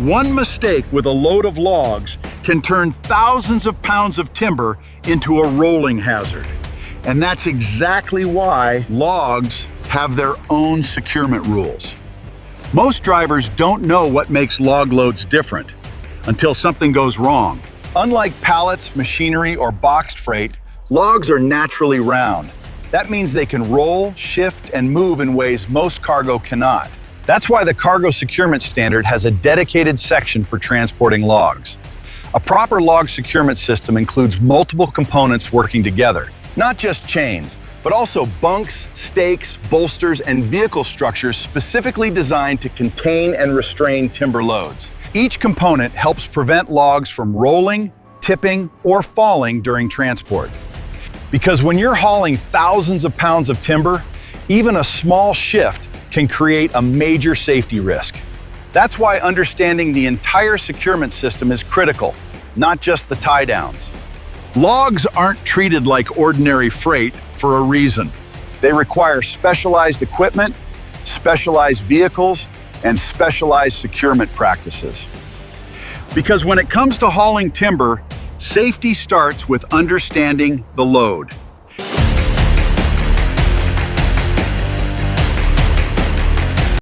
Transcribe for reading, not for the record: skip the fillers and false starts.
One mistake with a load of logs can turn thousands of pounds of timber into a rolling hazard. And that's exactly why logs have their own securement rules. Most drivers don't know what makes log loads different until something goes wrong. Unlike pallets, machinery, or boxed freight, logs are naturally round. That means they can roll, shift, and move in ways most cargo cannot. That's why the Cargo Securement Standard has a dedicated section for transporting logs. A proper log securement system includes multiple components working together, not just chains, but also bunks, stakes, bolsters, and vehicle structures specifically designed to contain and restrain timber loads. Each component helps prevent logs from rolling, tipping, or falling during transport. Because when you're hauling thousands of pounds of timber, even a small shift can create a major safety risk. That's why understanding the entire securement system is critical, not just the tie-downs. Logs aren't treated like ordinary freight for a reason. They require specialized equipment, specialized vehicles, and specialized securement practices. Because when it comes to hauling timber, safety starts with understanding the load.